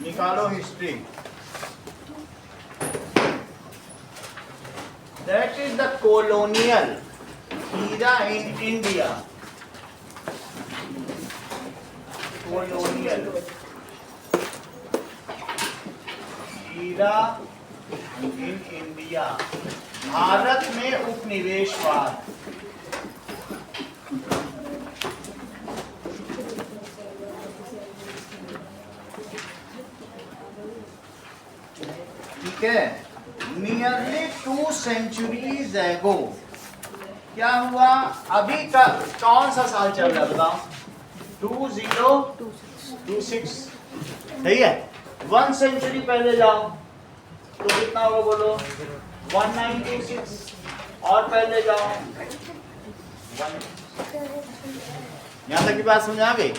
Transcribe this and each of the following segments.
निकालो history. That is the colonial era in India. Colonial era in India. Bharat में उपनिवेशवाद। ठीक है, नियरली 2 centuries ago क्या हुआ? अभी का कौन सा साल चल रहा है बताओ? 2026, सही है। 1 century पहले जाओ तो कितना होगा बोलो? 1926। और पहले जाओ, यहाँ तक की बात समझ आ गई?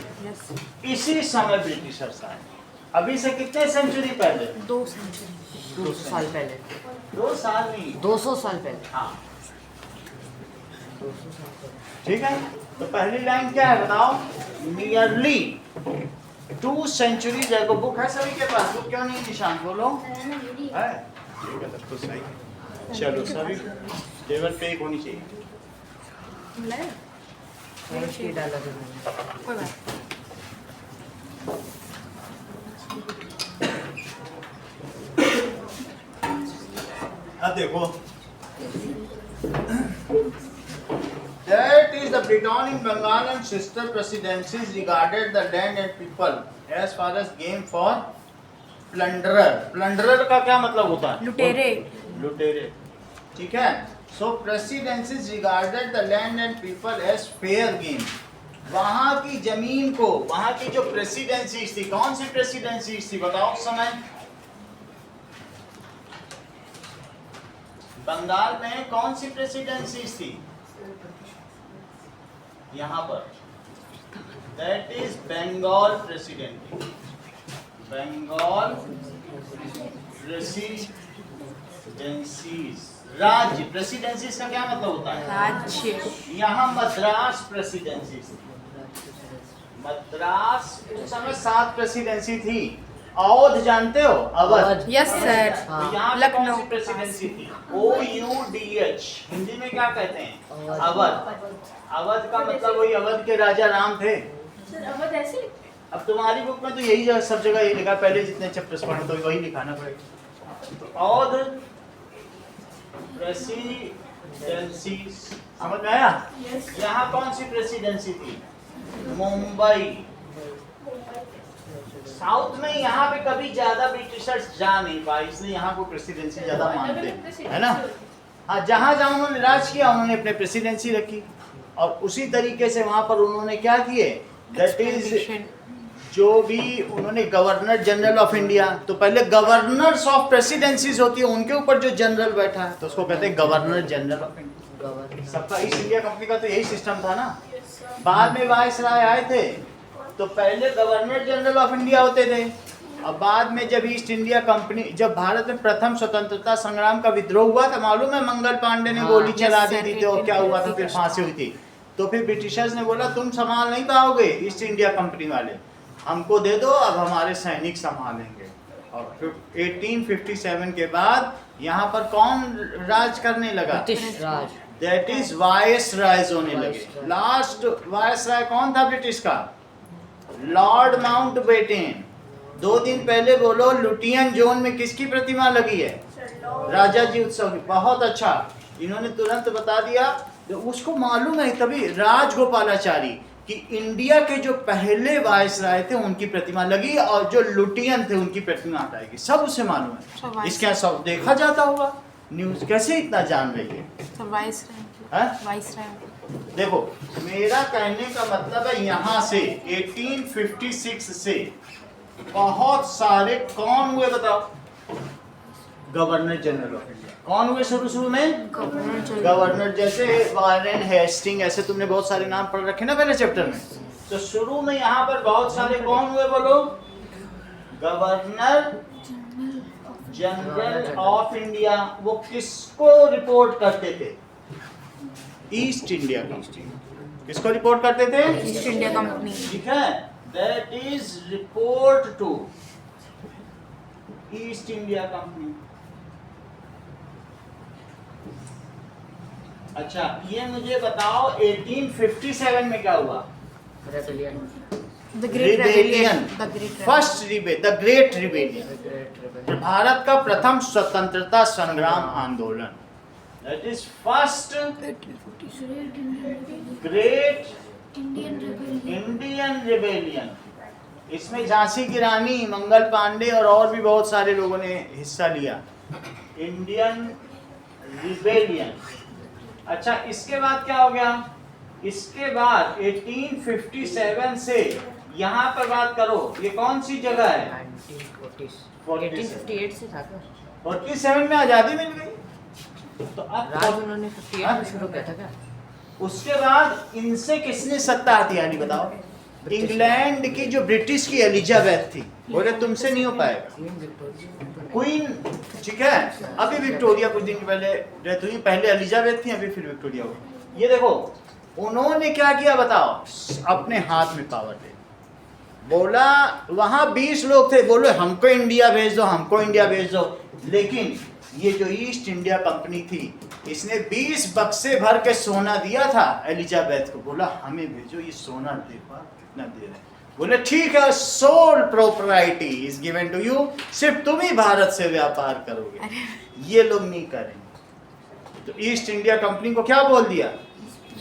इसी समय ब्रिटिशर्स आए। अभी से कितने सेंचुरी पहले? 2 सेंचुरी, 200 साल पहले। 2 साल नहीं, 200 साल पहले। हाँ, ठीक है। तो पहली लाइन क्या है बताओ? नियरली 2 centuries एगो। बुक है सभी के पास? बुक क्यों नहीं निशान? बोलो है? ठीक है, तब तो सही। चलो सभी टेबल पे एक होनी चाहिए। डाला था मैंने। कोई बात। अब देखो, that is the Briton in Bengal and sister presidencies regarded the land and people as far as game for plunderer. Plunderer का क्या मतलब होता है? लुटेरे। लुटेरे, ठीक है। So presidencies regarded the land and people as fair game. वहाँ की जमीन को, वहाँ की जो प्रेसिडेंसी थी, कौन सी प्रेसिडेंसी थी बताओ उस समय? बंगाल में कौन सी प्रेसिडेंसी थी? यहाँ पर that is Bengal presidency. Bengal presidencies, राज्य। प्रेसिडेंसीज का क्या मतलब होता है? राज्य। यहाँ मद्रास प्रेसिडेंसी थी। मद्रास उस समय 7 प्रेसिडेंसी थी। अवध जानते हो? अवध। Yes sir. यहाँ पे कौन सी प्रेसिडेंसी थी? OUDH। हिंदी में क्या कहते हैं? अवध। अवध का मतलब वही अवध के राजा राम थे। सर अवध ऐसे? अब तुम्हारी बुक में तो यही सब जगह यही लिखा, पहले जितने चैप्टर्स पढ़े तो वही लिखाना पड़ेगा। तो अवध प्रेसिडेंसी, समझ में आया? यहाँ कौन सी प्रेसिडेंसी थी? मुंबई। साउथ में यहाँ पे कभी ज्यादा ब्रिटिशर्स जा नहीं पाए, इसलिए यहाँ को प्रेसिडेंसी ज्यादा मानते हैं, है ना? हाँ, जहाँ जहाँ उन्होंने राज किया उन्होंने अपने प्रेसिडेंसी रखी, और उसी तरीके से वहाँ पर उन्होंने क्या किए? दैट इज जो भी उन्होंने गवर्नर जनरल ऑफ इंडिया, तो पहले गवर्नर्स ऑफ प्रेसिडेंसीज होती है, उनके ऊपर जो जनरल बैठा है तो उसको कहते हैं गवर्नर जनरल ऑफ इंडिया। सबका ईस्ट इंडिया कंपनी का तो यही सिस्टम था ना। बाद में वायसराय आए थे तो पहले गवर्नर जनरल ऑफ इंडिया होते थे, और बाद में जब ईस्ट इंडिया कंपनी, जब भारत में प्रथम स्वतंत्रता संग्राम का विद्रोह हुआ था, मालूम है मंगल पांडे ने गोली चला दी थी, तो क्या हुआ था? फिर फांसी हुई थी। तो फिर ब्रिटिशर्स ने बोला तुम संभाल नहीं पाओगे, ईस्ट इंडिया कंपनी वाले, हमको दे दो, अब हमारे सैनिक संभालेंगे। और फिर 1857 के बाद यहाँ पर कौन राज करने लगा? British Raj. दैट इज वायसरायज होने लगे। लास्ट वायसराय कौन था ब्रिटिश का? Lord Mountbatten. 2 दिन पहले बोलो लुटियन जोन में किसकी प्रतिमा लगी है? राजा जी उत्सव की। बहुत अच्छा, इन्होंने तुरंत बता दिया। तो उसको मालूम है तभी राजगोपालाचारी कि इंडिया के जो पहले वायसराय थे उनकी प्रतिमा लगी, और जो लुटियन थे उनकी प्रतिमा हटाएगी, सब उसे मालूम है। इसके सब देखा जाता होगा न्यूज, कैसे इतना जान रही है? देखो, मेरा कहने का मतलब है यहाँ से 1856 से बहुत सारे कौन हुए बताओ? Governor general of India. कौन हुए शुरू में? गवर्नर। जैसे वारेन हेस्टिंग, ऐसे तुमने बहुत सारे नाम पढ़ रखे ना पहले चैप्टर में। तो शुरू में यहाँ पर बहुत सारे कौन हुए बोलो? Governor general of India. वो किसको रिपोर्ट करते थे? East India Company. किसको रिपोर्ट करते थे? East India Company. ठीक है, that is report to East India Company. अच्छा, ये मुझे बताओ 1857 में क्या हुआ? Rebellion. The great rebellion, the great first the great rebellion, Bharat का प्रथम स्वतंत्रता संग्राम आंदोलन। That is first great Indian rebellion. इसमें झांसी की रानी, मंगल पांडे और भी बहुत सारे लोगों ने हिस्सा लिया। Indian rebellion. अच्छा, इसके बाद क्या हो गया? इसके बाद 1857 से यहाँ पर बात करो, ये कौन सी जगह है? 1858 से था क्या? 47 में आजादी मिल गई। तो अब राज उन्होंने 58 में शुरू किया था क्या? उसके बाद इनसे किसने सत्ता हथियारी बताओ? इंग्लैंड की जो ब्रिटिश की एलिजाबेथ थी, बोले तुमसे नहीं हो पाएगा। क्वीन, ठीक है, अभी विक्टोरिया कुछ दिन पहले डेथ हुई, पहले एलिजाबेथ थी, अभी फिर विक्टोरिया हुई। ये देखो उन्होंने क्या किया बताओ? अपने हाथ में पावर दे, बोला वहां 20 लोग थे, बोलो हमको इंडिया भेज दो, हमको इंडिया भेज दो। लेकिन ये जो ईस्ट इंडिया कंपनी थी, इसने 20 बक्से भर के सोना दिया था एलिजाबेथ को, बोला हमें भेजो ये सोना, देखो कितना दे रहे। बोले ठीक है, sole propriety is given to you, सिर्फ तुम ही भारत से व्यापार करोगे, ये लोग नहीं करेंगे। तो ईस्ट इंडिया कंपनी को क्या बोल दिया?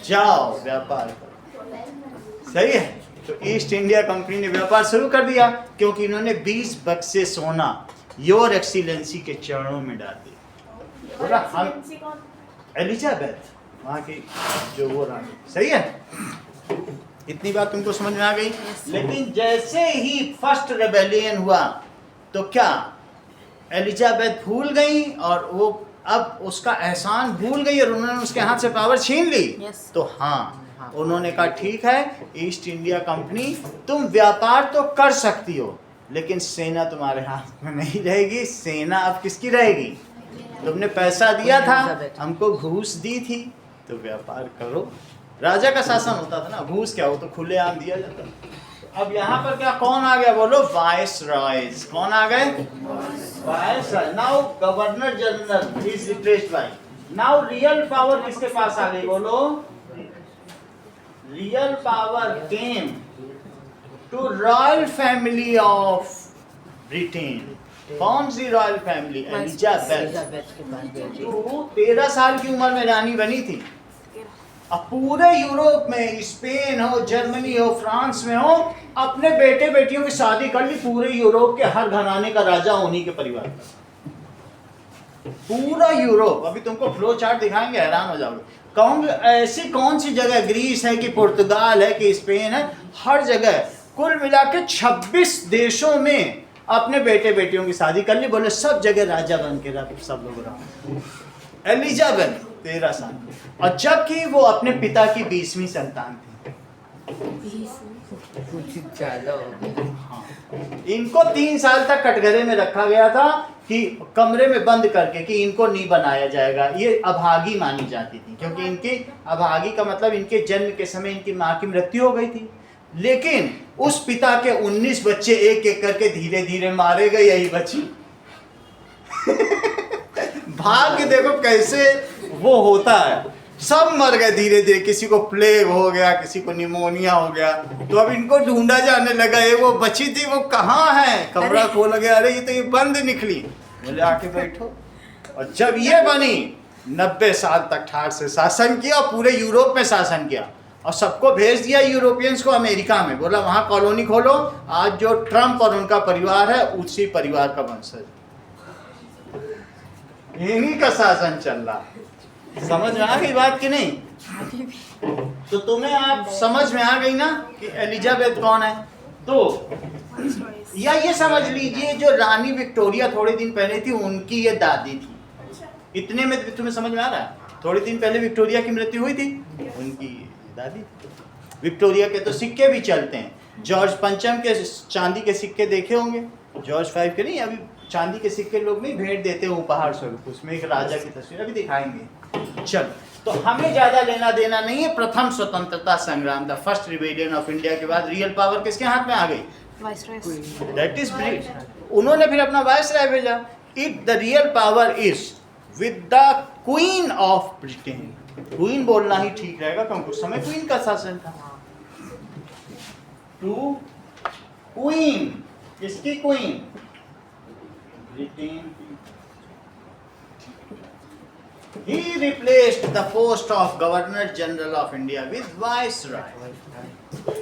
जाओ व्यापार करो। सही है, तो ईस्ट इंडिया कंपनी ने व्यापार शुरू कर दिया, क्योंकि इन्होंने 20 बक्से सोना योर एक्सीलेंसी के चरणों में डाल दिया। बोला हम एलिजाबेथ, वहाँ की जो वो रानी। सही है, इतनी बात तुमको समझ में आ गई। लेकिन जैसे ही फर्स्ट रेबेलियन हुआ, तो क्या एलिजाबेथ भूल गई, और वो अब उसका एहसान भूल गई और उन्होंने उसके हाथ से पावर छीन ली। तो हाँ, उन्होंने कहा ठीक है ईस्ट इंडिया कंपनी, तुम व्यापार तो कर सकती हो, लेकिन सेना तुम्हारे हाथ में नहीं रहेगी। सेना अब किसकी रहेगी? तुमने पैसा दिया था, हमको घूस दी थी, तो व्यापार करो। राजा का शासन होता था ना, घूस क्या हो तो खुलेआम दिया जाता। अब यहाँ पर क्या कौन आ गया बोलो? Viceroys. कौन आ गए? Viceroy. Now governor general is replaced by, now real power किसके पास आ गई बोलो? Real power came to royal family of Britain. कौन सी रॉयल फैमिली? एलिजाबेथ। जो 13 साल की उम्र में रानी बनी थी। अब पूरे यूरोप में, स्पेन हो, जर्मनी हो, फ्रांस में हो, अपने बेटे बेटियों की शादी कर ली। पूरे यूरोप के हर घराने का राजा उन्हीं के परिवार का। पूरा यूरोप, अभी तुमको फ्लो चार्ट दिखाएंगे, हैरान हो जाओगे। कहूंगे ऐसी कौन सी जगह, ग्रीस है कि पुर्तगाल है कि स्पेन है, हर जगह कुल मिला के 26 देशों में अपने बेटे बेटियों की शादी कर ली। बोले सब जगह राजा बन के रहा, सब लोग रहा। एलिजाबेथ 13 साल, और जबकि वो अपने पिता की 20वीं संतान थी। हाँ, इनको 3 साल तक कटघरे में रखा गया था, कि कमरे में बंद करके, कि इनको नहीं बनाया जाएगा। ये अभागी मानी जाती थी, क्योंकि इनकी अभागी का मतलब इनके जन्म के समय इनकी माँ की मृत्यु हो गई थी। लेकिन उस पिता के 19 बच्चे एक एक करके धीरे धीरे मारे गए, यही बची। भाग्य देखो कैसे वो होता है, सब मर गए धीरे धीरे। किसी को प्लेग हो गया, किसी को निमोनिया हो गया, तो अब इनको ढूंढा जाने लगा। ये वो बची थी, वो कहाँ है? कमरा खोला गया, अरे ये तो ये बंद निकली। बोले आके बैठो। और जब ये बनी, 90 साल तक ठाठ से शासन किया, पूरे यूरोप में शासन किया, और सबको भेज दिया यूरोपियंस को अमेरिका में। बोला वहाँ कॉलोनी खोलो। आज जो ट्रम्प और उनका परिवार है, उसी परिवार का वंशज, इन्हीं का शासन चल रहा। समझ में आ गई बात कि नहीं? तो तुम्हें आप समझ में आ गई ना कि एलिजाबेथ कौन है? तो या ये समझ लीजिए जो रानी विक्टोरिया थोड़े दिन पहले थी, उनकी ये दादी थी। इतने में तुम्हें समझ में आ रहा है? थोड़े दिन पहले विक्टोरिया की मृत्यु हुई थी, उनकी दादी। विक्टोरिया के तो सिक्के भी चलते हैं। जॉर्ज पंचम के चांदी के सिक्के देखे होंगे, जॉर्ज 5 के नहीं, अभी चांदी के सिक्के लोग नहीं भेंट देते हैं उपहार स्वरूप, उसमें एक राजा की तस्वीर, अभी दिखाएंगे। चल तो हमें ज्यादा लेना देना नहीं है। प्रथम स्वतंत्रता संग्राम, the first rebellion of India के बाद रियल पावर किसके हाथ में आ गई? Viceroy. That is British. उन्होंने फिर अपना वायसराय भेजा। It the real power is with the queen of Britain. Queen बोलना ही ठीक रहेगा क्योंकि उस समय क्वीन का शासन था। टू क्वीन, किसकी queen? Britain. He replaced the post of Governor General of India with Viceroy.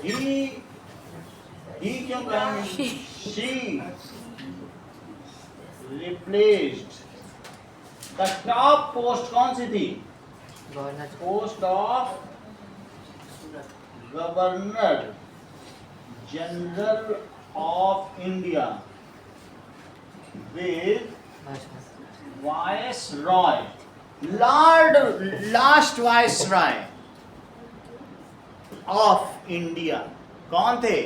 He क्यों कहेंगे? She replaced the top post कौन सी थी? Governor Post of Governor General of India with Viceroy. Lord, last Viceroy of India कौन थे?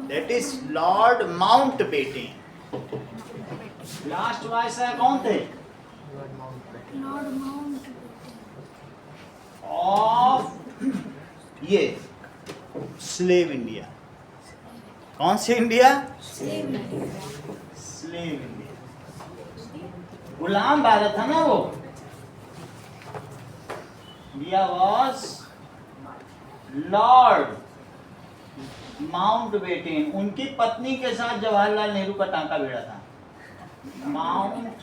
That is Lord Mountbatten. Last Viceroy कौन थे? Lord Mount. Of ये slave India. कौन सी इंडिया? Slave. स्लेव इंडिया, गुलाम भारत था ना वो। India was Lord Mountbatten. उनकी पत्नी के साथ जवाहरलाल नेहरू का टांका भिड़ा था। माउंटबेटन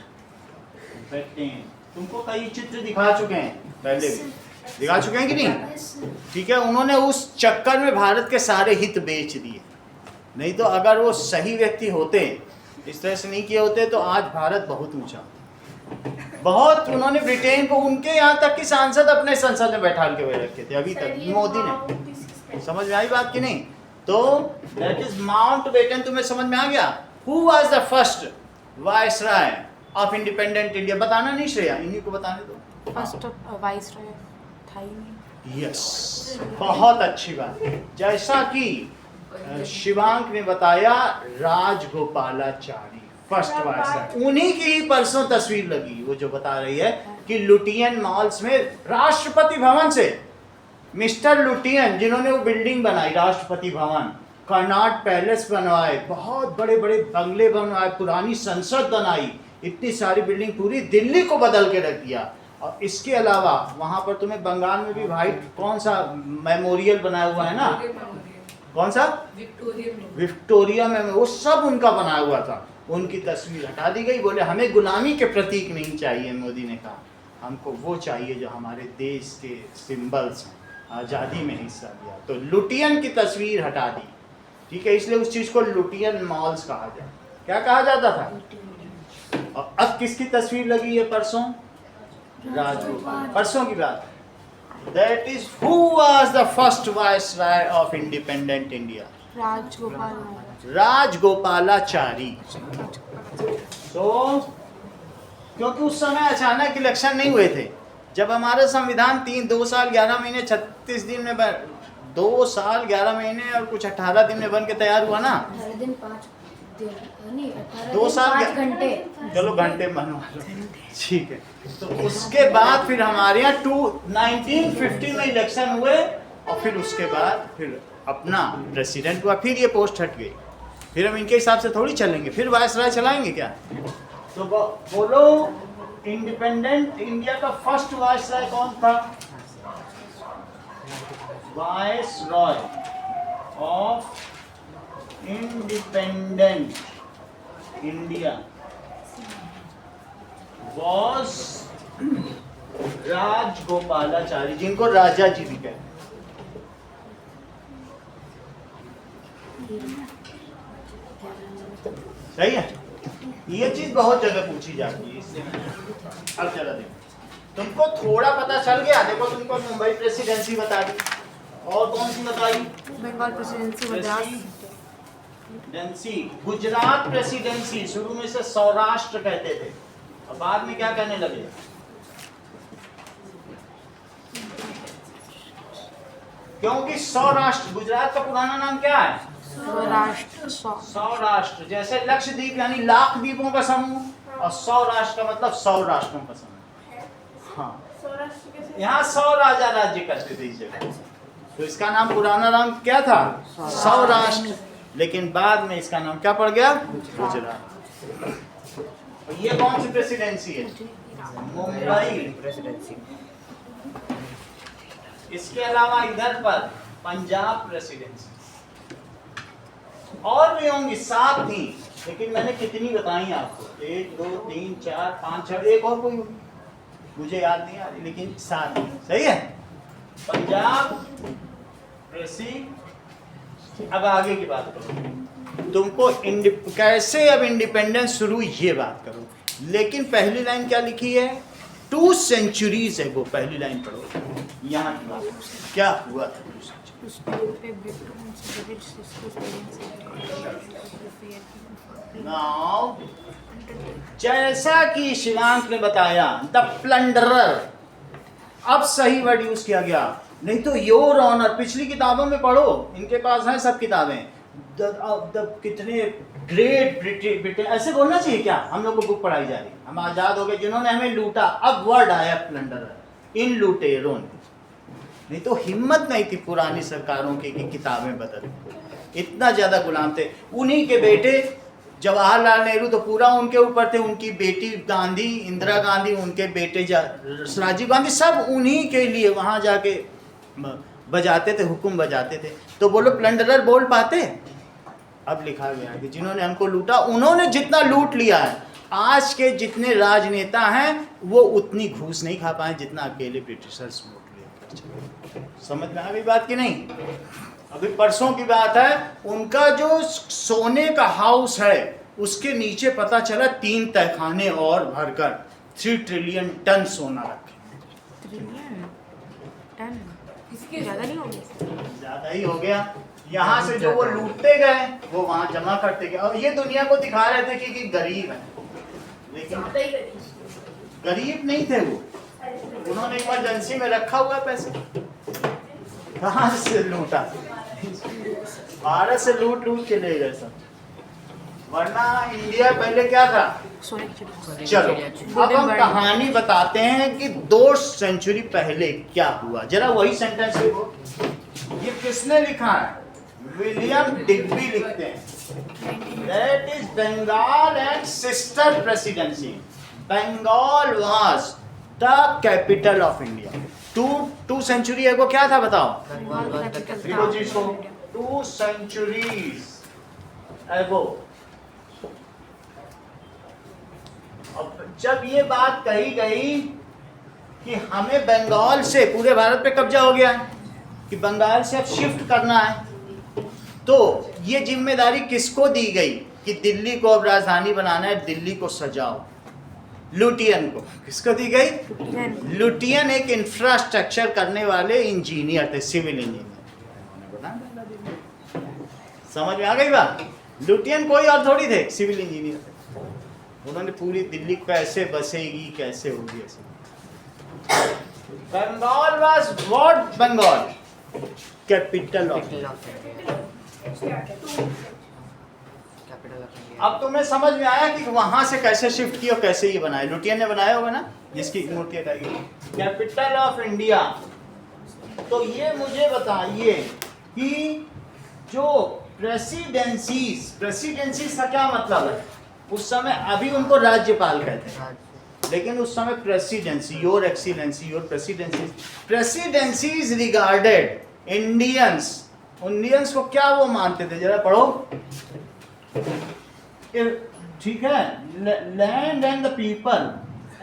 तुमको कई चित्र दिखा चुके हैं, पहले भी दिखा चुके हैं कि नहीं? ठीक है, उन्होंने उस चक्कर में भारत के सारे हित बेच दिए। नहीं तो अगर वो सही व्यक्ति होते, इस तरह से नहीं किए होते, तो आज भारत बहुत ऊंचा। बहुत उन्होंने ब्रिटेन को, उनके यहाँ तक कि सांसद अपने संसद में बैठा के हुए रखे थे अभी तक, मोदी ने। समझ में आई बात कि नहीं? तो दैट इज माउंटबेटन। तुम्हें समझ में आ गया? Who was the first viceroy of independent India? बताना नहीं श्रेया, इन्हीं को बताने दो। First Viceroy था ही नहीं। यस, बहुत अच्छी बात। जैसा कि शिवांक ने बताया, राजगोपालाचारी फर्स्ट वायसराय। उन्हीं की ही परसों तस्वीर लगी, वो जो बता रही है कि लुटियन मॉल्स में राष्ट्रपति भवन से मिस्टर लुटियन, जिन्होंने वो बिल्डिंग बनाई राष्ट्रपति भवन, कर्नाट पैलेस बनवाए, बहुत बड़े बड़े बंगले बनवाए, पुरानी संसद बनाई, इतनी सारी बिल्डिंग, पूरी दिल्ली को बदल के रख दिया। और इसके अलावा वहां पर तुम्हें बंगाल में भी भाई कौन सा मेमोरियल बनाया हुआ है ना? कौन सा? विक्टोरिया में, वो सब उनका बनाया हुआ था। उनकी तस्वीर हटा दी गई। बोले हमें गुलामी के प्रतीक नहीं चाहिए, मोदी ने कहा, हमको वो चाहिए जो हमारे देश के सिंबल्स हैं, आज़ादी में हिस्सा लिया। तो लुटियन की तस्वीर हटा दी। ठीक है, इसलिए उस चीज़ को लुटियन मॉल्स कहा जाए। क्या कहा जाता था? और अब किसकी तस्वीर लगी है परसों? राजगोपाल। परसों की बात। That is who was the first viceroy of independent India? Rajagopalachari. तो क्योंकि उस समय अचानक इलेक्शन नहीं हुए थे। जब हमारा संविधान 2 साल 11 महीने 36 दिन में 2 साल 11 महीने और कुछ 18 दिन में बन के तैयार हुआ ना। 2 साल 5 घंटे। चलो घंटे बनवा लो, ठीक है। तो उसके बाद फिर हमारे यहाँ 1950 में इलेक्शन हुए और फिर उसके बाद फिर अपना प्रेसिडेंट हुआ, फिर ये पोस्ट हट गई। फिर हम इनके हिसाब से थोड़ी चलेंगे, फिर वायसराय चलाएंगे क्या? तो बोलो इंडिपेंडेंट इंडिया का फर्स्ट वायसराय कौन था? Viceroy of independent India was Rajagopalachari, जिनको राजा जी भी कहते। सही है, ये चीज बहुत जगह पूछी जाती है, इससे अब चला देखो तुमको थोड़ा पता चल गया। देखो तुमको मुंबई प्रेसिडेंसी बता दी, और कौन सी बताई? Bengal presidency, Madras presidency, Gujarat presidency. शुरू में से सौराष्ट्र कहते थे और बाद में क्या कहने लगे? क्योंकि सौराष्ट्र, गुजरात का पुराना नाम क्या है? सौराष्ट्र। सौराष्ट्र, जैसे लक्षद्वीप यानी लाख द्वीपों का समूह, और सौराष्ट्र का मतलब 100 राष्ट्रों का समूह। हाँ, यहाँ 100 राजा राज्य करते थे इस जगह। तो इसका नाम पुराना नाम क्या था? सौराष्ट्र। लेकिन बाद में इसका नाम क्या पड़ गया? गुजरात। और ये कौन सी प्रेसिडेंसी है? मुंबई प्रेसिडेंसी। इसके अलावा इधर पर पंजाब प्रेसिडेंसी और भी होंगी, 7 थी, लेकिन मैंने कितनी बताई आपको? 1 2 3 4 5 6, एक और कोई होगी मुझे याद नहीं आ रही, लेकिन 7 थी। सही है। पंजाब प्रेसी। अब आगे की बात करो, तुमको कैसे अब इंडिपेंडेंस शुरू, ये बात करो। लेकिन पहली लाइन क्या लिखी है? 2 सेंचुरीज है वो। पहली लाइन पढ़ो, यहाँ की बात क्या हुआ था। उस टाइम पे ब्रिटिश सिस्को नाउ जैसा कि शिवांक ने बताया, द प्लंडरर, अब सही वर्ड यूज किया गया, नहीं तो योर ऑनर। पिछली किताबों में पढ़ो, इनके पास हैं सब किताबें। कितने ग्रेट ब्रिटेन, ऐसे बोलना चाहिए क्या? हम लोग को बुक पढ़ाई जा रही, हम आजाद हो गए, जिन्होंने हमें लूटा। अब वर्ड आया प्लंडरर, इन लुटेरों ने। नहीं तो हिम्मत नहीं थी पुरानी सरकारों की कि किताबें बदल, इतना ज्यादा गुलाम थे। उन्हीं के बेटे जवाहरलाल नेहरू तो पूरा उनके ऊपर थे, उनकी बेटी गांधी, इंदिरा गांधी, उनके बेटे राजीव गांधी, सब उन्हीं के लिए वहां जाके बजाते थे, हुक्म बजाते थे। तो बोलो प्लंडरर बोल पाते? अब लिखा गया कि जिन्होंने हमको लूटा, उन्होंने जितना लूट लिया है, आज के जितने राजनेता हैं वो उतनी घूस नहीं खा पाए जितना अकेले ब्रिटिशर्स लूट लिया। समझ में आ गई बात कि नहीं? अभी परसों की बात है, उनका जो सोने का हाउस है उसके नीचे पता चला 3 तहखाने और भरकर 3 ट्रिलियन टन सोना रखे। ट्रिलियन टन ज़्यादा नहीं हो गया? ज्यादा ही हो गया। यहाँ से जो वो लूटते गए वो वहां जमा करते गए, और ये दुनिया को दिखा रहे थे कि गरीब है, लेकिन गरीब नहीं थे वो। उन्होंने इमरजेंसी में रखा हुआ पैसे, कहाँ से लूटा? भारत से लूट के ले गए सब। वरना इंडिया पहले क्या था? सोने की चिड़िया। चलो अब हम कहानी बताते हैं कि 2 सेंचुरी पहले क्या हुआ। जरा वही सेंटेंस लिखो। ये किसने लिखा है? विलियम डिग्बी लिखते हैं। That is Bengal and sister presidency. Bengal was the capital of India. 2 century है वो क्या था बताओ? लिखो जी इसको, 2 centuries ago। अब जब ये बात कही गई कि हमें बंगाल से, पूरे भारत पे कब्जा हो गया है कि बंगाल से अब शिफ्ट करना है, तो ये जिम्मेदारी किसको दी गई कि दिल्ली को अब राजधानी बनाना है, दिल्ली को सजाओ? लुटियन को। किसको दी गई? लुटियन एक इंफ्रास्ट्रक्चर करने वाले इंजीनियर थे, सिविल इंजीनियर। समझ में आ गई बात? लुटियन कोई और थोड़ी थे, सिविल इंजीनियर थे। उन्होंने पूरी दिल्ली कैसे बसेगी, कैसे होगी, ऐसे। Bengal was what? Bengal capital of India. अब तुम्हें समझ में आया कि वहां से कैसे शिफ्ट किया, कैसे ये बनाया? लुटियन ने बनाया होगा ना, जिसकी मूर्ति हटाई गई, कैपिटल ऑफ इंडिया। तो ये मुझे बताइए कि जो प्रेसिडेंसीज का क्या मतलब है? उस समय, अभी उनको राज्यपाल कहते हैं, लेकिन उस समय presidency, your excellency, your presidencies regarded Indians को क्या वो मानते थे? जरा पढ़ो। ठीक है, land and the people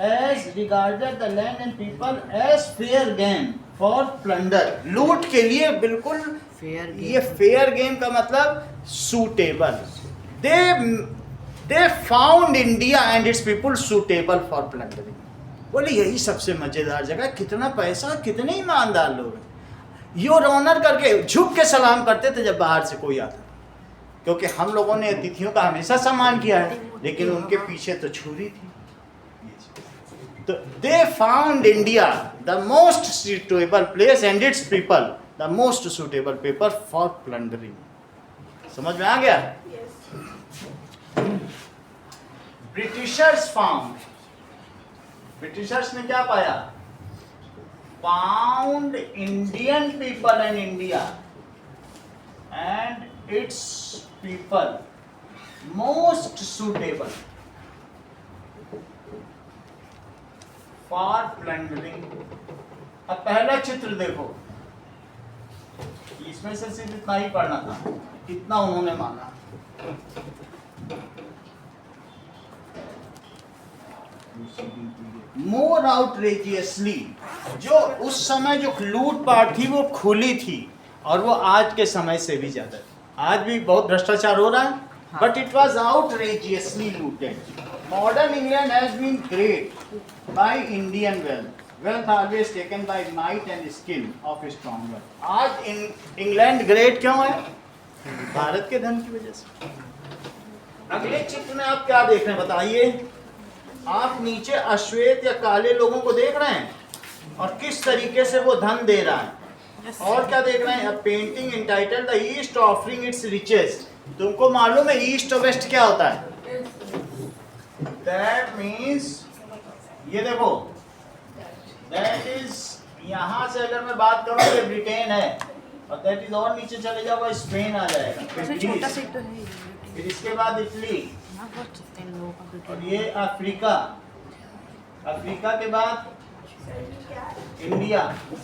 as regarded the land and people as fair game for plunder. लूट के लिए बिल्कुल फेयर। ये फेयर गेम का मतलब suitable. They found India and it's people suitable for plundering. बोले यही सबसे मजेदार जगह, कितना पैसा, कितने ईमानदार लोग हैं। योर ऑनर करके झुक के सलाम करते थे जब बाहर से कोई आता, क्योंकि हम लोगों ने अतिथियों का हमेशा सम्मान किया है, लेकिन उनके पीछे तो छुरी थी। तो they found India the most suitable place and it's people the most suitable paper for plundering. समझ में आ गया? ब्रिटिशर्स फाउंड, ब्रिटिशर्स ने क्या पाया found Indian people in India and its people most suitable for plundering. अब पहला चित्र देखो, इसमें से सिर्फ इतना ही पढ़ना था, इतना उन्होंने माना। मोर आउटरेजियसली, जो उस समय जो लूटपाट थी वो खुली थी और वो आज के समय से भी ज्यादा थी। आज भी बहुत भ्रष्टाचार हो रहा है, but it was outrageously looted. Modern England has been great by Indian wealth always taken by might and skill of stronger. आज इंग्लैंड ग्रेट क्यों है? भारत के धन की वजह से। अगले चित्र में आप क्या देख रहे हैं बताइए? आप नीचे अश्वेत या काले लोगों को देख रहे हैं और किस तरीके से वो धन दे रहा है। और क्या देख रहे हैं? Painting entitled the East offering its riches. तुमको मालूम है ईस्ट और वेस्ट क्या होता है? दैट मीन्स, ये देखो, दैट इज, यहाँ से अगर मैं बात करूँ ये ब्रिटेन है, और दैट इज और नीचे चले जाओ स्पेन आ जाएगा, छोटा सा तो है, फिर इसके बाद इटली, और ये अफ्रीका, अफ्रीका के बाद इंडिया।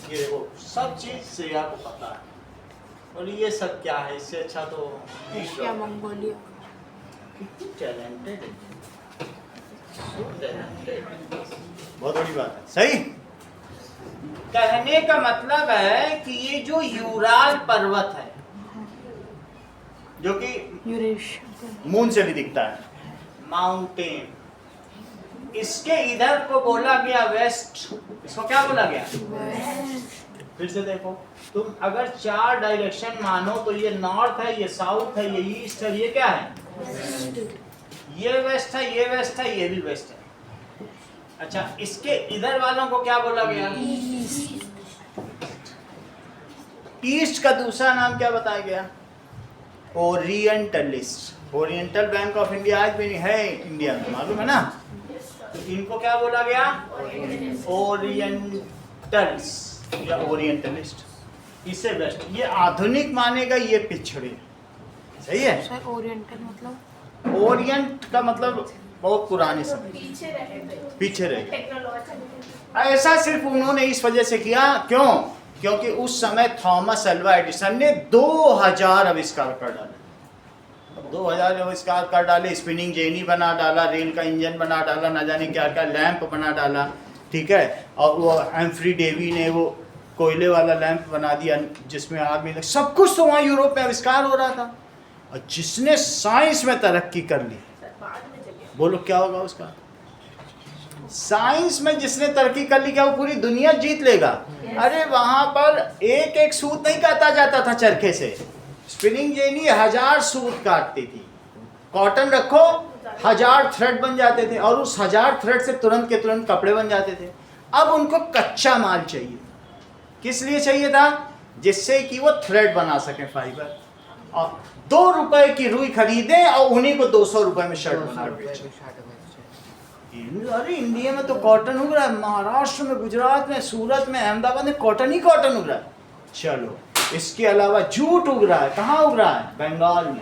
ये देखो सब चीज से आपको पता है। और ये सब क्या है? इससे अच्छा तो एशिया, मंगोलिया। कितनी टैलेंटेड है, बहुत बड़ी बात है। सही कहने का मतलब है कि ये जो यूराल पर्वत है, जो कि मून से भी दिखता है, माउंटेन, इसके इधर को बोला गया वेस्ट। इसको क्या बोला गया? फिर से देखो, तुम अगर 4 डायरेक्शन मानो तो ये नॉर्थ है, ये साउथ है, ये ईस्ट है, ये क्या है? ये वेस्ट है, ये वेस्ट है, ये भी वेस्ट है। अच्छा, इसके इधर वालों को क्या बोला गया? ईस्ट का दूसरा नाम क्या बताया गया? Orientalist. Oriental bank of India आज भी है इंडिया में, मालूम है ना? तो इनको क्या बोला गया? ओरिएंटल्स या ओरिएंटलिस्ट। इसे वेस्ट, ये आधुनिक मानेगा, ये पिछड़े। सही है? सर ओरिएंटल मतलब? ओरिएंट का मतलब बहुत पुराने समय, पीछे रह गए। ऐसा सिर्फ उन्होंने इस वजह से किया, क्यों? क्योंकि उस समय थॉमस अल्वा एडिसन ने 2000 आविष्कार कर डाले। 2000 आविष्कार कर डाले, स्पिनिंग जेनी बना डाला, रेल का इंजन बना डाला, ना जाने क्या क्या लैंप बना डाला, ठीक है। और वो एम्फ्री डेवी ने वो कोयले वाला लैंप बना दिया जिसमें आग भी लग, सब कुछ तो वहाँ यूरोप में आविष्कार हो रहा था। और जिसने साइंस में तरक्की कर ली, बोलो क्या होगा उसका? साइंस में जिसने तरक्की कर ली, क्या वो पूरी दुनिया जीत लेगा? अरे वहां पर एक एक सूत नहीं काटा जाता था चरखे से, स्पिनिंग जेनी 1000 सूत काटती थी। कॉटन रखो, 1000 थ्रेड बन जाते थे, और उस 1000 थ्रेड से तुरंत के तुरंत कपड़े बन जाते थे। अब उनको कच्चा माल चाहिए। किस लिए चाहिए था? जिससे कि वो थ्रेड बना सके, फाइबर। और 2 रुपए की रुई खरीदे और उन्हीं को 200 रुपए में शर्ट बना बेचे। अरे इंडिया में तो कॉटन उग रहा है, महाराष्ट्र में, गुजरात में, सूरत में, अहमदाबाद में कॉटन ही कॉटन उग रहा है। चलो, इसके अलावा जूट उग रहा है। कहाँ उग रहा है? बंगाल में।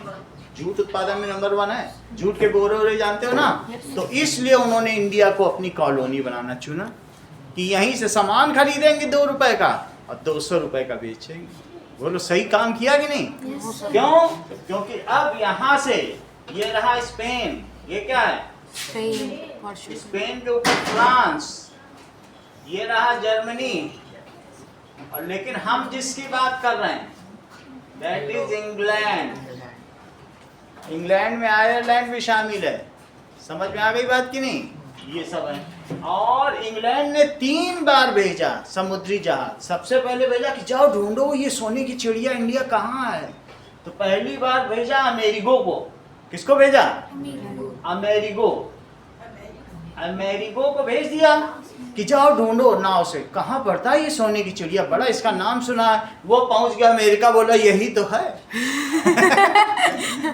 जूट उत्पादन में नंबर 1 है। जूट के बोरे वोरे जानते हो ना? तो इसलिए उन्होंने इंडिया को अपनी कॉलोनी बनाना चुना कि यहीं से सामान खरीदेंगे 2 रुपए का और 200 रुपए का बेचेंगे। बोलो सही काम किया कि नहीं? क्यों? क्योंकि अब यहाँ से ये रहा स्पेन, ये क्या है? स्पेन के ऊपर फ्रांस, ये रहा जर्मनी, और लेकिन हम जिसकी बात कर रहे हैं दैट इज इंग्लैंड। इंग्लैंड में आयरलैंड भी शामिल है। समझ में आ गई बात कि नहीं? ये सब है। और इंग्लैंड ने 3 बार भेजा समुद्री जहाज। सबसे पहले भेजा कि जाओ ढूंढो ये सोने की चिड़िया इंडिया कहाँ है। तो पहली बार भेजा अमेरिगो को। किसको भेजा? अमेरिगो को भेज दिया कि जाओ ढूंढो नाव से, कहाँ पड़ता है ये सोने की चिड़िया, बड़ा इसका नाम सुना है। वो पहुंच गया अमेरिका, बोला यही तो है।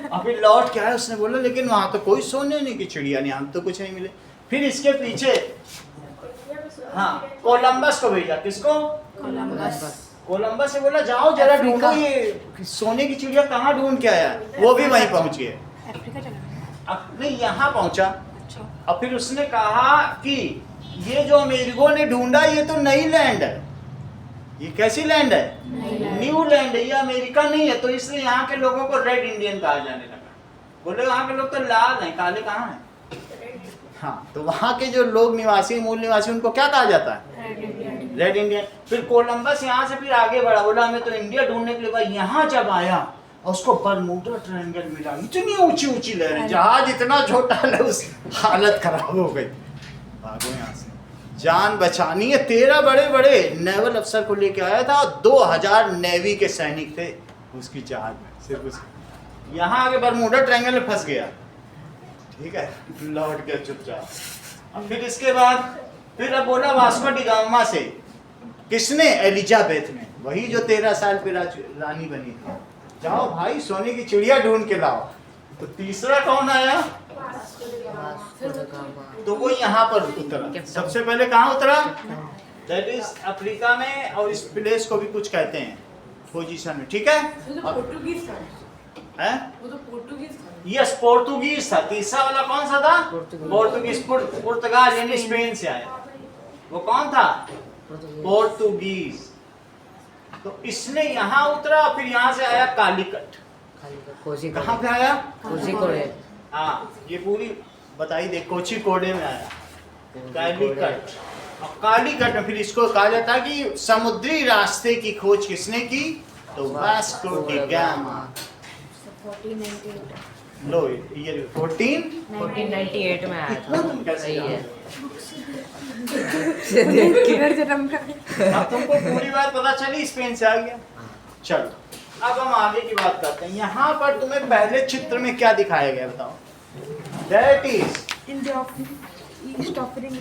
अभी लौट के आया, उसने बोला लेकिन वहां तो कोई सोने की चिड़िया नहीं, हम तो कुछ नहीं मिले। फिर इसके पीछे हाँ, कोलंबस को भेजा। किसको? कोलंबस से बोला जाओ जरा ढूंढो ये सोने की चिड़िया कहाँ ढूंढ के आया। वो भी वहीं पहुंच गए। अफ्रीका चला गया। अब नहीं, यहाँ पहुंचा। अच्छा। और फिर उसने कहा कि ये जो अमेरिको ने ढूंढा ये तो नई लैंड है। ये कैसी लैंड है? न्यू लैंड है, ये अमेरिका नहीं है। तो इसलिए यहाँ के लोगों को रेड इंडियन कहा जाने लगा। बोले वहाँ के लोग तो लाल हैं, काले कहाँ हैं? हाँ, तो वहाँ के जो लोग निवासी, मूल निवासी, उनको क्या कहा जाता है? Red Indian. फिर कोलंबस यहाँ से फिर आगे बढ़ा, बोला हमें तो इंडिया ढूंढने के लिए भाई। यहाँ जब आया और उसको बरमूडा ट्रायंगल मिला, इतनी ऊंची ऊंची लहरें, जहाज इतना छोटा है, उस हालत खराब हो गई। भागो यहाँ से, जान बचानी है। 13 बड़े बड़े नेवल अफसर को लेके आया था और 2000 नेवी के सैनिक थे उसकी जहाज में। सिर्फ उसकी यहाँ आगे बरमूडा ट्रायंगल में फंस गया। ठीक है, लौट गया चुपचाप। अब फिर इसके बाद फिर अब बोला वास्को डी गामा से। किसने? एलिजाबेथ ने, वही जो 13 साल पे रानी बनी थी। जाओ भाई सोने की चिड़िया ढूंढ के लाओ। तो तीसरा कौन आया? तो वो यहाँ पर उतरा। सबसे पहले कहाँ उतरा? दैट इज अफ्रीका में, और इस प्लेस को भी कुछ कहते हैं पोजीशन में। ठीक है, यस पोर्तुगीज था। तीसरा वाला कौन सा था? पोर्तुगीज। पुर्तगाल यानी स्पेन से आया। वो कौन था? पोर्तुगीज। तो इसने यहाँ उतरा, फिर यहाँ से आया कालीकट। कहाँ पे आया? कोझिकोड। हाँ, ये पूरी बताई दे। कोझिकोड में आया कालीकट। और कालीकट में फिर इसको कहा जाता है कि समुद्री रास्ते की खोज किसने की? तो वास्को डी गामा। 1498। लो ये 1498 में आया था। तुम कैसे सही है। किधर जन्म का? अब तुमको पूरी बात पता चली, स्पेन से आ गया। चलो अब हम आगे की बात करते हैं। यहाँ पर तुम्हें पहले चित्र में क्या दिखाया गया बताओ? That is India of east offering.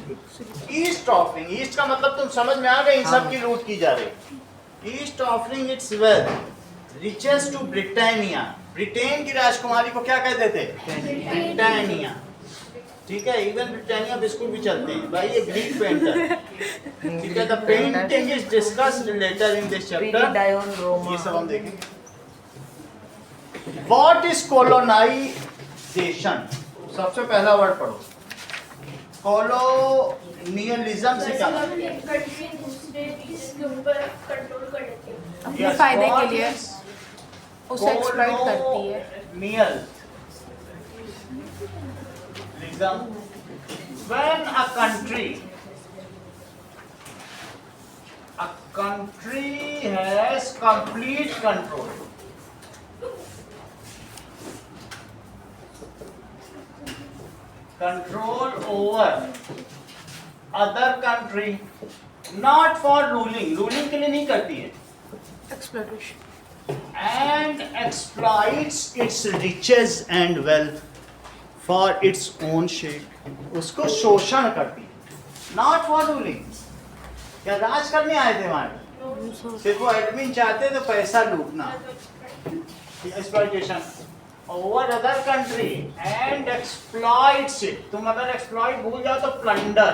East offering. East का मतलब तुम समझ में आ गए, इन सब की लूट की जा रही। East offering its wealth riches to Britannia. Britain की राजकुमारी को क्या कहते थे? ब्रिटानिया। ठीक है, इवन ब्रिटानिया बिस्कुट भी चलते हैं भाई। ये ग्रीक पेंटर। ठीक है, the painting is discussed later in this chapter. ये सब हम देखेंगे। What is colonisation? सबसे पहला वर्ड पढ़ो। कॉलोनियलिज्म से क्या? अपने फायदे के लिए उसे एक्सप्लॉइट करती है। When a country has complete control, over other country, not for ruling के लिए नहीं करती है, exploitation, and exploits its riches and wealth for its own sake, उसको शोषण करती है। Not for ruling. क्या राज करने आए थे वहां? सिर्फ वो एडमिन चाहते तो पैसा लूटना। Exploitation over other country and exploits it. तुम अगर एक्सप्लॉइट भूल जाओ तो प्लंडर,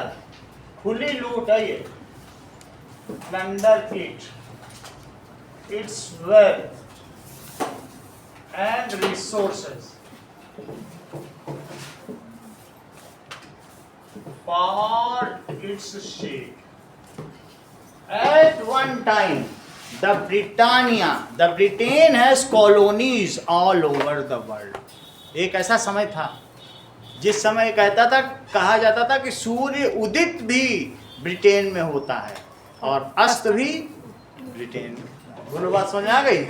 खुली लूट है ये। Plunder it's wealth and resources for its sake. At one time, the Britain has colonies all over the world. एक ऐसा समय था जिस समय कहा जाता था कि सूर्य उदित भी ब्रिटेन में होता है और अस्त भी ब्रिटेन में। बोलो बात समझ आ गई?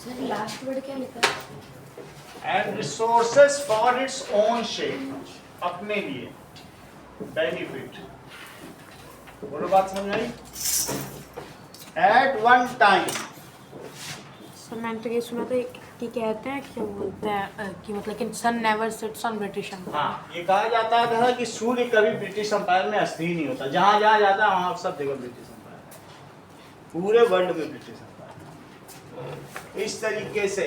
सर लास्ट वर्ड क्या लिखा है? And resources for its own sake, अपने लिए बेनिफिट। बोलो बात समझ आई? At one time. सर मैंने तो ये सुना था कि कहते हैं कि बोलते हैं कि मतलब कि sun never sets on British empire. हाँ, ये कहा जाता था कि सूर्य कभी ब्रिटिश एम्पायर में अस्थिर नहीं होता। जहाँ जहाँ जाता है वहाँ सब जगह ब्रिटिश एम्पायर, पूरे वर्ल्ड में ब्रिटिश एम्पायर। इस तरीके से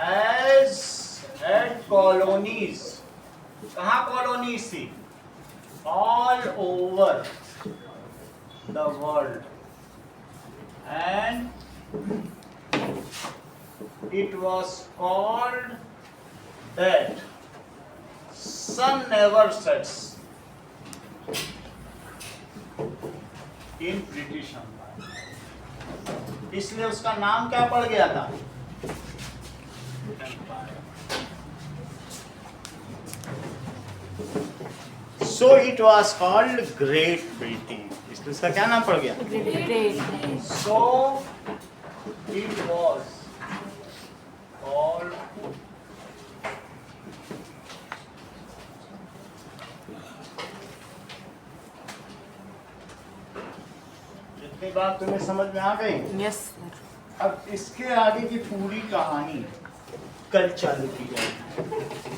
एज एड कॉलोनीज। कहाँ कॉलोनीज थी? all over the world, and it was called that sun never sets in British Empire. इसलिए उसका नाम क्या पड़ गया था? So it was called Great Britain. इसलिए उसका क्या नाम पड़ गया? Great So it was called इतनी बात तुम्हें समझ में आ गई? यस अब इसके आगे की पूरी कहानी कल चालू की जाएगी।